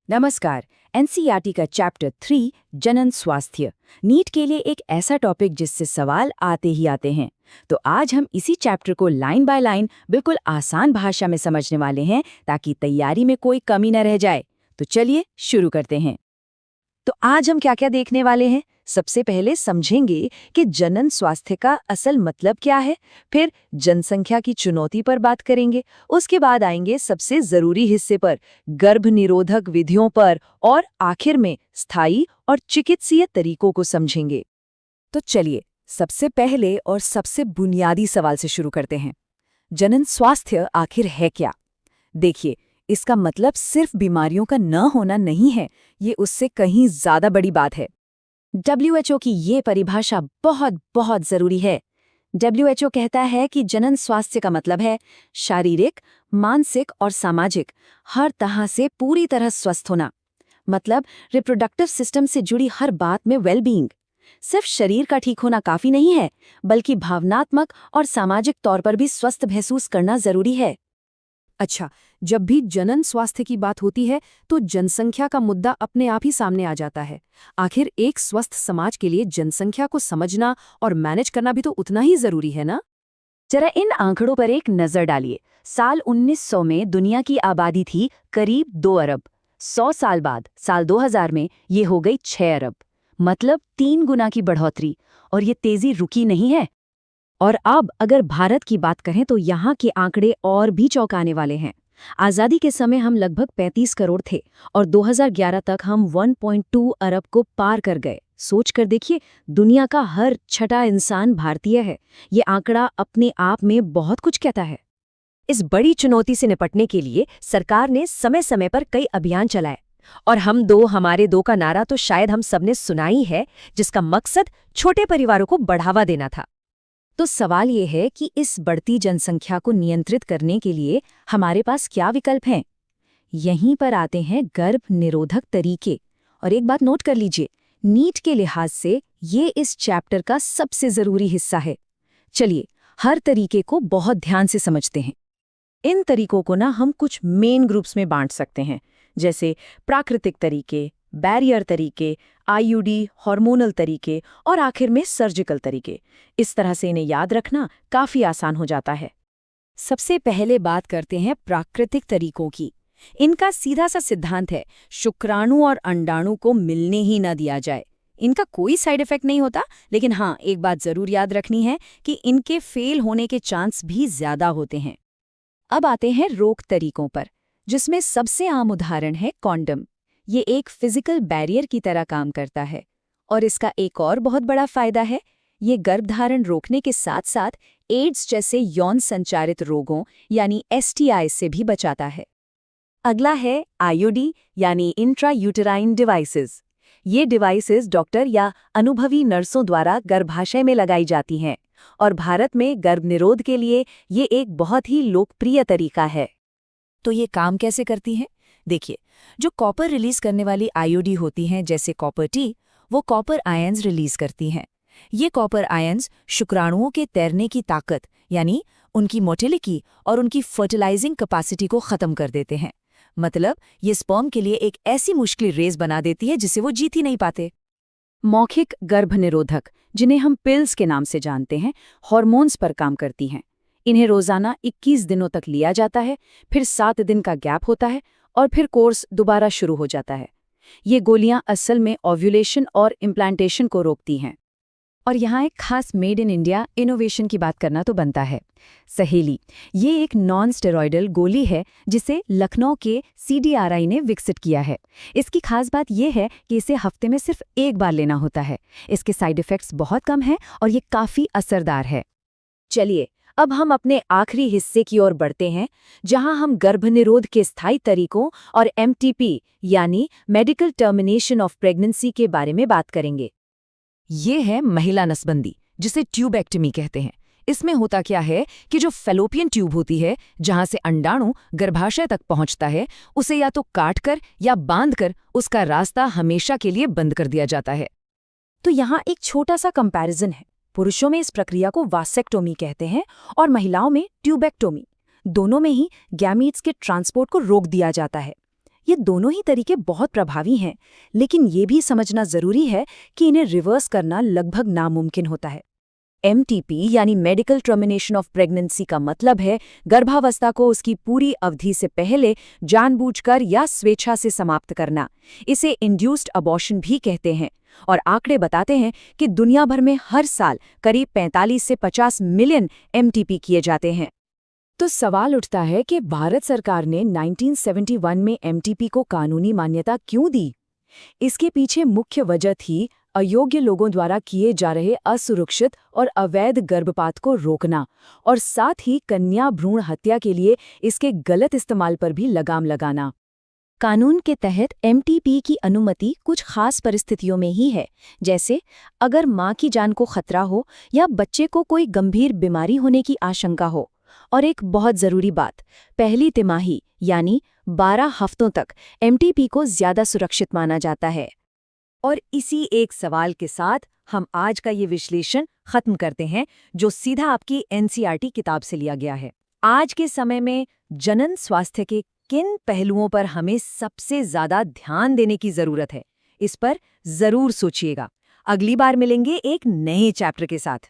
नमस्कार। एनसीईआरटी का चैप्टर 3 जनन स्वास्थ्य नीट के लिए एक ऐसा टॉपिक जिससे सवाल आते ही आते हैं। तो आज हम इसी चैप्टर को लाइन बाय लाइन बिल्कुल आसान भाषा में समझने वाले हैं ताकि तैयारी में कोई कमी न रह जाए। तो चलिए शुरू करते हैं। तो आज हम क्या क्या देखने वाले हैं। सबसे पहले समझेंगे कि जनन स्वास्थ्य का असल मतलब क्या है, फिर जनसंख्या की चुनौती पर बात करेंगे, उसके बाद आएंगे सबसे जरूरी हिस्से पर, गर्भ निरोधक विधियों पर, और आखिर में स्थायी और चिकित्सीय तरीकों को समझेंगे। तो चलिए सबसे पहले और सबसे बुनियादी सवाल से शुरू करते हैं। जनन स्वास्थ्य आखिर है क्या? देखिए, इसका मतलब सिर्फ बीमारियों का न होना नहीं है, ये उससे कहीं ज्यादा बड़ी बात है। WHO की ये परिभाषा बहुत बहुत जरूरी है। WHO कहता है कि जनन स्वास्थ्य का मतलब है शारीरिक, मानसिक और सामाजिक हर तरह से पूरी तरह स्वस्थ होना। मतलब रिप्रोडक्टिव सिस्टम से जुड़ी हर बात में वेलबींग। सिर्फ शरीर का ठीक होना काफी नहीं है, बल्कि भावनात्मक और सामाजिक तौर पर भी स्वस्थ महसूस करना जरूरी है। अच्छा, जब भी जनन स्वास्थ्य की बात होती है तो जनसंख्या का मुद्दा अपने आप ही सामने आ जाता है। आखिर एक स्वस्थ समाज के लिए जनसंख्या को समझना और मैनेज करना भी तो उतना ही जरूरी है ना। जरा इन आंकड़ों पर एक नजर डालिए। साल 1900 में दुनिया की आबादी थी करीब 2 अरब। 100 साल बाद साल 2000 में ये हो गई 6 अरब। मतलब 3 गुना की बढ़ोतरी, और ये तेजी रुकी नहीं है। और अब अगर भारत की बात करें तो यहाँ के आंकड़े और भी चौंकाने वाले हैं। आज़ादी के समय हम लगभग 35 करोड़ थे और 2011 तक हम 1.2 अरब को पार कर गए। सोच कर देखिए, दुनिया का हर छठा इंसान भारतीय है। ये आंकड़ा अपने आप में बहुत कुछ कहता है। इस बड़ी चुनौती से निपटने के लिए सरकार ने समय समय पर कई अभियान चलाए, और हम दो हमारे दो का नारा तो शायद हम सबने सुना ही है, जिसका मकसद छोटे परिवारों को बढ़ावा देना था। तो सवाल ये है कि इस बढ़ती जनसंख्या को नियंत्रित करने के लिए हमारे पास क्या विकल्प हैं? यहीं पर आते हैं गर्भ निरोधक तरीके। और एक बात नोट कर लीजिए, नीट के लिहाज से ये इस चैप्टर का सबसे जरूरी हिस्सा है। चलिए हर तरीके को बहुत ध्यान से समझते हैं। इन तरीकों को ना हम कुछ मेन ग्रुप्स में बांट सकते हैं, जैसे प्राकृतिक तरीके, बैरियर तरीके, आईयूडी, हार्मोनल तरीके और आखिर में सर्जिकल तरीके। इस तरह से इन्हें याद रखना काफी आसान हो जाता है। सबसे पहले बात करते हैं प्राकृतिक तरीकों की। इनका सीधा सा सिद्धांत है, शुक्राणु और अंडाणु को मिलने ही न दिया जाए। इनका कोई साइड इफेक्ट नहीं होता, लेकिन हाँ, एक बात जरूर याद रखनी है कि इनके फेल होने के चांस भी ज्यादा होते हैं। अब आते हैं रोग तरीकों पर, जिसमें सबसे आम उदाहरण है कॉन्डम। ये एक फिजिकल बैरियर की तरह काम करता है, और इसका एक और बहुत बड़ा फायदा है, ये गर्भधारण रोकने के साथ साथ एड्स जैसे यौन संचारित रोगों यानी STI से भी बचाता है। अगला है आईयूडी यानी इंट्रायूटेराइन डिवाइसेस। ये डिवाइसेस डॉक्टर या अनुभवी नर्सों द्वारा गर्भाशय में लगाई जाती हैं, और भारत में गर्भनिरोध के लिए ये एक बहुत ही लोकप्रिय तरीका है। तो ये काम कैसे करती हैं? देखिए, जो कॉपर रिलीज करने वाली आईयूडी होती हैं जैसे कॉपर टी, वो कॉपर आयंस रिलीज करती हैं। ये कॉपर आयंस शुक्राणुओं के तैरने की ताकत यानी उनकी मोटिलिटी और उनकी फर्टिलाइजिंग कैपेसिटी को खत्म कर देते हैं। मतलब ये स्पर्म के लिए एक ऐसी मुश्किल रेस बना देती है जिसे वो जीत ही नहीं पाते। मौखिक गर्भनिरोधक, जिन्हें हम पिल्स के नाम से जानते हैं, हार्मोन्स पर काम करती हैं। इन्हें रोजाना 21 दिनों तक लिया जाता है, फिर 7 दिन का गैप होता है और फिर कोर्स दोबारा शुरू हो जाता है। ये गोलियां असल में ओव्यूलेशन और इम्प्लांटेशन को रोकती हैं। और यहाँ एक खास मेड इन इंडिया इनोवेशन की बात करना तो बनता है। सहेली, ये एक नॉन स्टेरॉयडल गोली है जिसे लखनऊ के CDRI ने विकसित किया है। इसकी खास बात यह है कि इसे हफ्ते में सिर्फ एक बार लेना होता है। इसके साइड इफ़ेक्ट्स बहुत कम हैं और ये काफ़ी असरदार है। चलिए अब हम अपने आखिरी हिस्से की ओर बढ़ते हैं, जहां हम गर्भनिरोध के स्थायी तरीकों और MTP यानी मेडिकल टर्मिनेशन ऑफ प्रेगनेंसी के बारे में बात करेंगे। ये है महिला नसबंदी, जिसे ट्यूबेक्टमी कहते हैं। इसमें होता क्या है कि जो फैलोपियन ट्यूब होती है, जहां से अंडाणु गर्भाशय तक पहुंचता है, उसे या तो काटकर या बांधकर उसका रास्ता हमेशा के लिए बंद कर दिया जाता है। तो यहाँ एक छोटा सा कंपैरिजन है। पुरुषों में इस प्रक्रिया को वासेक्टोमी कहते हैं और महिलाओं में ट्यूबेक्टोमी। दोनों में ही गैमीट्स के ट्रांसपोर्ट को रोक दिया जाता है। ये दोनों ही तरीके बहुत प्रभावी हैं, लेकिन ये भी समझना जरूरी है कि इन्हें रिवर्स करना लगभग नामुमकिन होता है। MTP यानी मेडिकल टर्मिनेशन ऑफ प्रेगनेंसी का मतलब है गर्भावस्था को उसकी पूरी अवधि से पहले जानबूझकर या स्वेच्छा से समाप्त करना। इसे इंड्यूस्ड अबॉर्शन भी कहते हैं और आंकड़े बताते हैं कि दुनिया भर में हर साल करीब 45 से 50 मिलियन MTP किए जाते हैं। तो सवाल उठता है कि भारत सरकार ने 1971 में MTP को कानूनी मान्यता क्यों दी? इसके पीछे मुख्य वजह थी अयोग्य लोगों द्वारा किए जा रहे असुरक्षित और अवैध गर्भपात को रोकना और साथ ही कन्या भ्रूण हत्या के लिए इसके गलत इस्तेमाल पर भी लगाम लगाना। कानून के तहत MTP की अनुमति कुछ खास परिस्थितियों में ही है, जैसे अगर मां की जान को खतरा हो या बच्चे को कोई गंभीर बीमारी होने की आशंका हो। और एक बहुत जरूरी बात, पहली तिमाही यानी 12 हफ्तों तक MTP को ज्यादा सुरक्षित माना जाता है। और इसी एक सवाल के साथ हम आज का ये विश्लेषण खत्म करते हैं, जो सीधा आपकी NCERT किताब से लिया गया है। आज के समय में जनन स्वास्थ्य के किन पहलुओं पर हमें सबसे ज्यादा ध्यान देने की जरूरत है, इस पर जरूर सोचिएगा। अगली बार मिलेंगे एक नए चैप्टर के साथ।